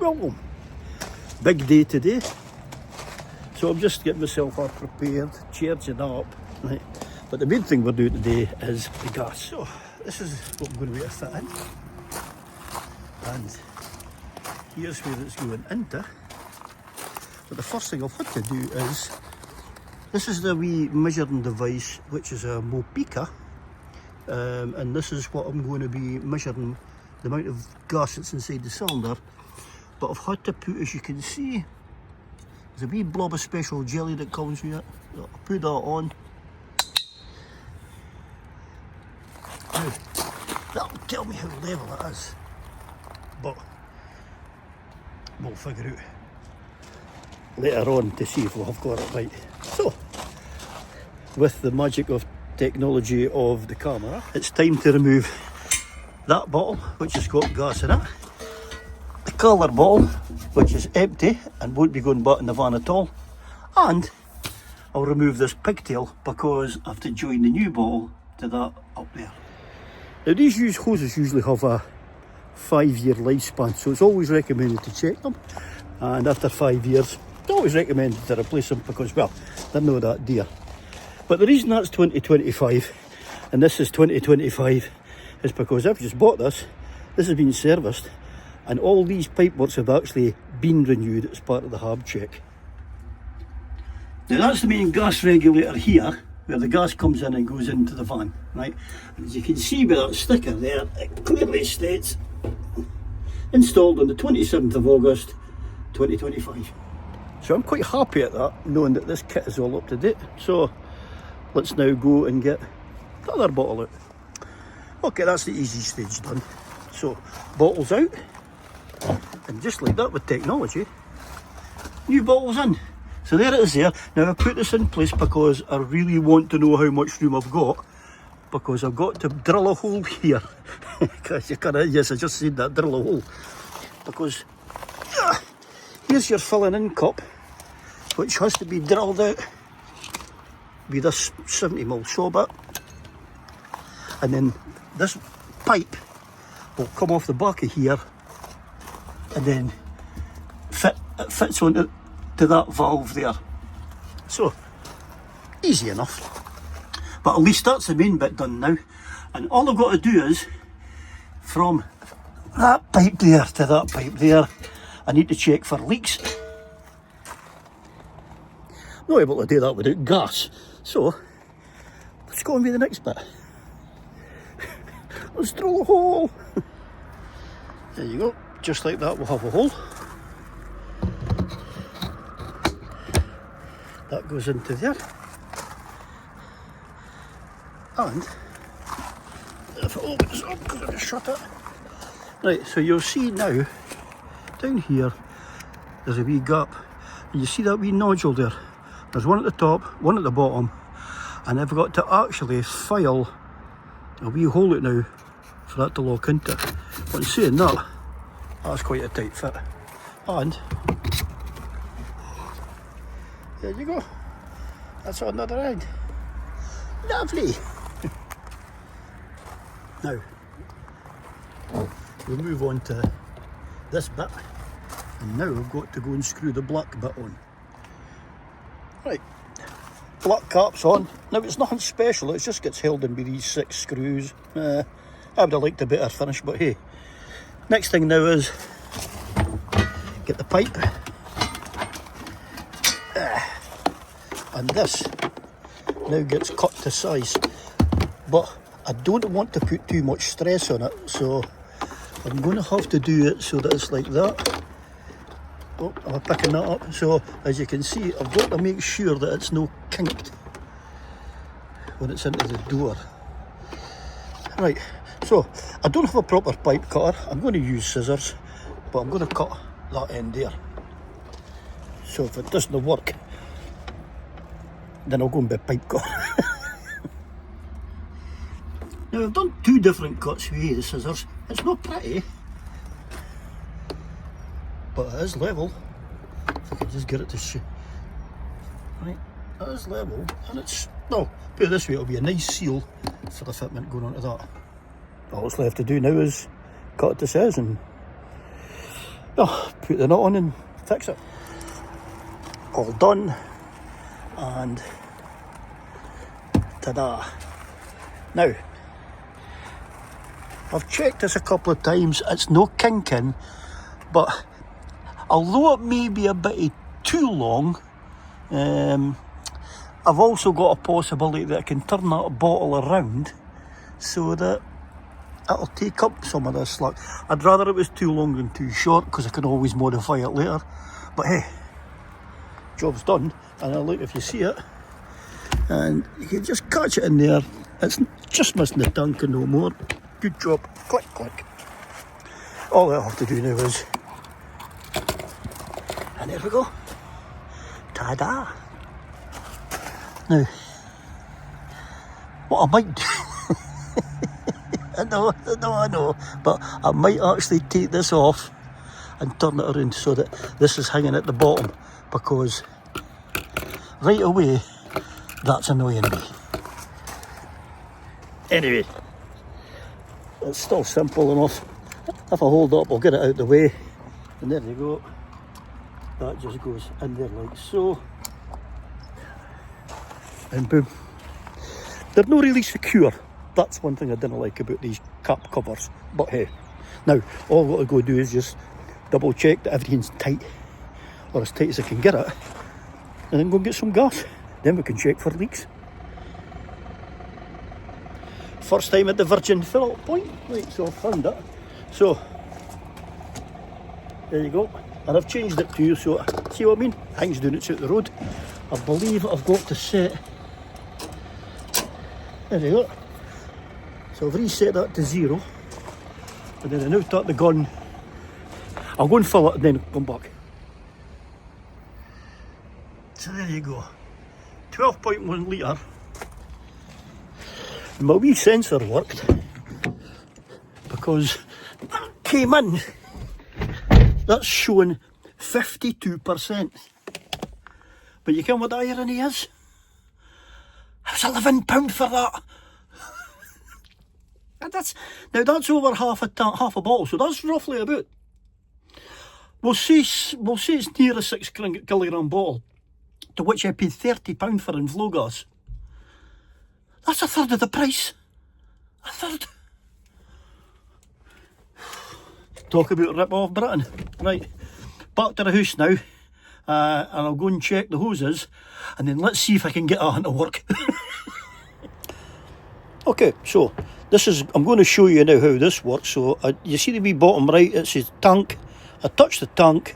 welcome. Big day today, so I'm just getting myself all prepared, charging up, right? But the main thing we're doing today is the gas. So this is what I'm going to be able to fit in, and here's where it's going into. But the first thing I've had to do is, this is the wee measuring device, which is a Mopica, and this is what I'm going to be measuring the amount of gas that's inside the cylinder. But I've had to put, as you can see, there's a wee blob of special jelly that comes with it. I'll put that on. Now, that'll tell me how level it is, but we'll figure out later on to see if we've got it right. So, with the magic of technology of the camera, it's time to remove that bottle, which has got gas in it, the colour bottle, which is empty and won't be going back in the van at all, and I'll remove this pigtail because I have to join the new bottle to that up there. Now these used hoses usually have a 5-year lifespan, so it's always recommended to check them, and after 5 years it's always recommended to replace them because, well, they're not that dear. But the reason that's 2025 and this is 2025 is because I've just bought this has been serviced, and all these pipeworks have actually been renewed as part of the hab check. Now that's the main gas regulator here, where the gas comes in and goes into the van, right? And as you can see by that sticker there, it clearly states installed on the 27th of August 2025. So I'm quite happy at that, knowing that this kit is all up to date. So let's now go and get the other bottle out. Okay, that's the easy stage done. So, bottles out, and just like that with technology, new bottles in. So there it is there. Now I put this in place because I really want to know how much room I've got, because I've got to drill a hole here. Because you kind of, yes, I just said that, drill a hole. Because here's your filling in cup, which has to be drilled out with this 70mm saw bit, and then this pipe will come off the back of here, and then it fits onto that valve there. So easy enough, but at least that's the main bit done now, and all I've got to do is from that pipe there to that pipe there, I need to check for leaks. Not able to do that without gas, so let's go on with the next bit. Let's drill a hole. There you go, just like that we'll have a hole. That goes into there. And if it opens up, because I just shut it. Right, so you'll see now, down here, there's a wee gap. And you see that wee nodule there? There's one at the top, one at the bottom, and I've got to actually file a wee hole out now for that to lock into. But in saying that, that's quite a tight fit. And there you go. That's on the other end. Lovely. Now, we'll move on to this bit. And now I've got to go and screw the black bit on. Right, black cap's on. Now it's nothing special, it just gets held in with these 6 screws. I would have liked a better finish, but hey. Next thing now is get the pipe. And this now gets cut to size. But I don't want to put too much stress on it, so I'm going to have to do it so that it's like that. Oh, am I picking that up? So as you can see, I've got to make sure that it's no kinked when it's into the door. Right, so I don't have a proper pipe cutter. I'm going to use scissors, but I'm going to cut that end there. So if it doesn't work, then I'll go and be a pipe cutter. Now I've done 2 different cuts with the scissors. It's not pretty, but it is level. If I can just get it to shoot. Right, it is level, and it's, no, put it this way, it'll be a nice seal for the fitment going onto that. All that's left to do now is cut it to size and Oh, put the nut on and fix it. All done, and ta-da. Now, I've checked this a couple of times, it's no kinking, but although it may be a bit too long, I've also got a possibility that I can turn that bottle around so that it'll take up some of this slack. I'd rather it was too long than too short, because I can always modify it later. But hey, job's done, and I'll look if you see it, and you can just catch it in there. It's just missing the tank and no more. Good job. Click, click. All I have to do now is, and there we go. Ta-da. Now, what I might do, I know, but I might actually take this off and turn it around so that this is hanging at the bottom, because right away, that's annoying me. Anyway, it's still simple enough. If I hold up, I'll get it out the way, and there you go. That just goes in there like so, and boom. They're not really secure. That's one thing I didn't like about these cap covers, but hey, now all I've got to go do is just double check that everything's tight, or as tight as I can get it, and then go and get some gas. Then we can check for leaks. First time at the Virgin fill point, right, so I've found it. So, there you go. And I've changed it to you, so see what I mean? Hangs down, it's out the road. I believe I've got to set, there you go. So I've reset that to 0. And then I now start the gun. I'll go and fill it and then come back. So there you go. 12.1 litre. My wee sensor worked, because that came in, that's showing 52%. But you can what the irony is? It was £11 for that. And that's over half a bottle, so that's roughly about, we'll say it's near a 6 kilogram bottle, to which I paid £30 for in flow gas. That's a third of the price. A third. Talk about rip off Britain. Right, back to the house now, and I'll go and check the hoses, and then let's see if I can get that to work. Okay, so I'm going to show you now how this works. So you see the wee bottom right, it says tank. I touch the tank,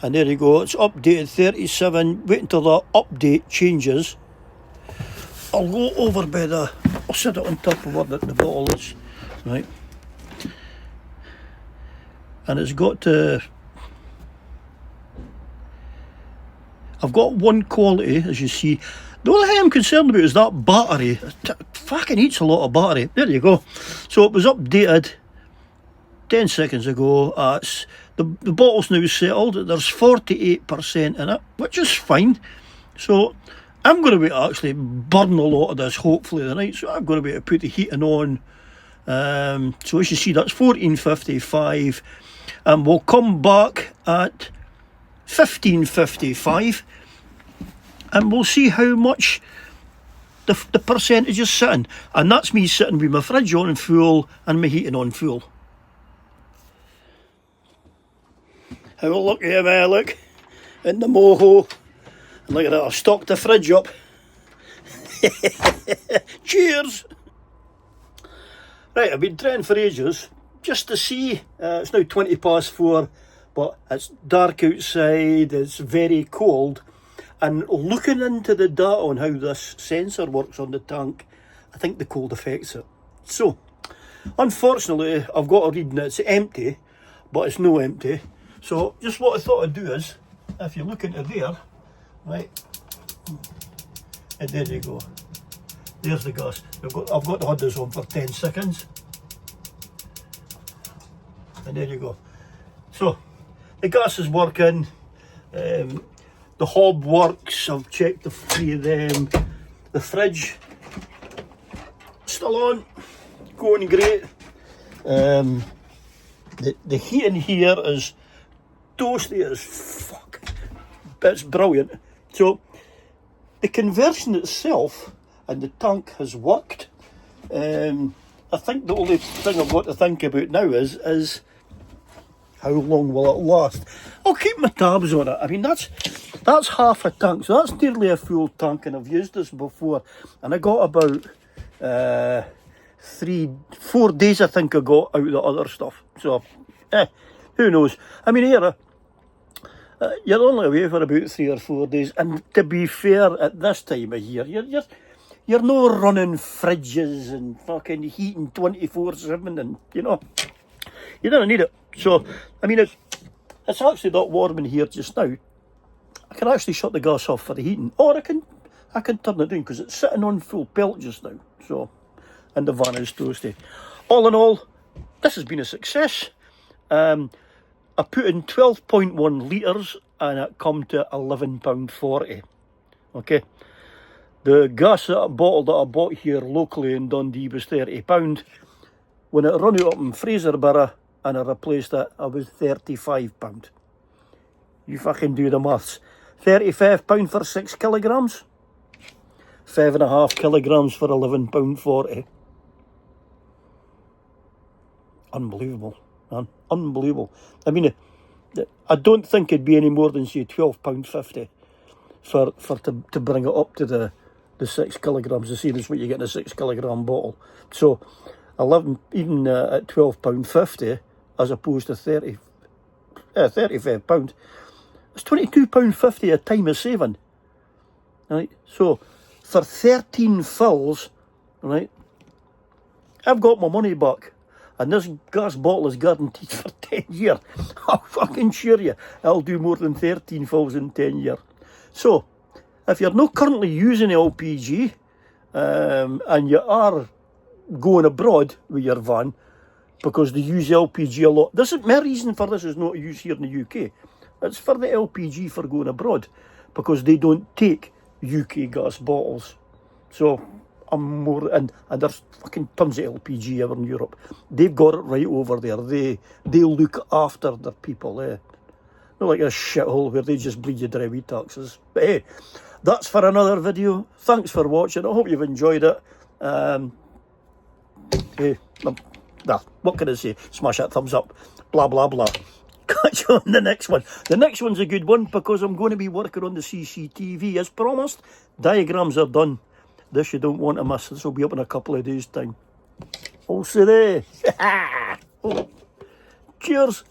and there you go, it's updated 37. Wait until that update changes. I'll go over by I'll set it on top of what the bottle is, right? And it's got I've got one quality, as you see. The only thing I'm concerned about is that battery. It fucking eats a lot of battery. There you go. So it was updated 10 seconds ago. The bottle's now settled. There's 48% in it, which is fine. So I'm going to be able to actually burn a lot of this, hopefully, tonight. So I'm going to be able to put the heating on. So as you see, that's 14.55. And we'll come back at 15.55. And we'll see how much the percentage is sitting. And that's me sitting with my fridge on full and my heating on full. How lucky am I, look, in the moho. And look at that, I've stocked the fridge up. Cheers! Right, I've been trying for ages, just to see. It's now 4:20, but it's dark outside, it's very cold. And looking into the data on how this sensor works on the tank, I think the cold affects it. So, unfortunately, I've got a reading that it's empty, but it's no empty. So, just what I thought I'd do is, if you look into there, right, and there you go. There's the gas. I've got to hold this on for 10 seconds. And there you go. So, the gas is working. The hob works. I've checked the 3 of them. The fridge still on, going great. The heating here is toasty as fuck. It's brilliant. So the conversion itself and the tank has worked. I think the only thing I've got to think about now is how long will it last? I'll keep my tabs on it. I mean, that's half a tank, so that's nearly a full tank, and I've used this before, and I got about 4 days, I think I got out of the other stuff. So, who knows? I mean, here, you're only away for about 3 or 4 days, and to be fair, at this time of year, you're no running fridges and fucking heating 24/7, and you don't need it. So, I mean, it's actually not warm in here just now. I can actually shut the gas off for the heating, or I can turn it down because it's sitting on full pelt just now. So, and the van is toasty. All in all, this has been a success. I put in 12.1 litres and it come to £11.40. Okay. The gas bottle that I bought here locally in Dundee was £30. When it run out up in Fraserburgh and I replaced it, I was £35. You fucking do the maths. £35 for 6 kilograms. 5.5 kilograms for £11.40. Unbelievable, man. Unbelievable. I mean, I don't think it'd be any more than, say, £12.50 to bring it up to the 6 kilograms. The same as what you get in a 6 kilogram bottle. So 11, even at £12.50 as opposed to £35, it's £22.50 a time of saving. Right, so for 13 fills, right, I've got my money back, and this gas bottle is guaranteed for 10 years. I'll fucking assure you, I'll do more than 13 fills in 10 years. So, if you're not currently using LPG, and you are going abroad with your van, because they use LPG a lot. My reason for this is not to use here in the UK. It's for the LPG for going abroad, because they don't take UK gas bottles. So I'm more, and there's fucking tons of LPG over in Europe. They've got it right over there. They look after their people. Not like a shithole where they just bleed you dry with taxes. But hey, that's for another video. Thanks for watching. I hope you've enjoyed it. Hey, what can I say? Smash that thumbs up. Blah, blah, blah. Catch you on the next one. The next one's a good one because I'm going to be working on the CCTV as promised. Diagrams are done. This you don't want to miss. This will be up in a couple of days' time. Also there. Oh. Cheers.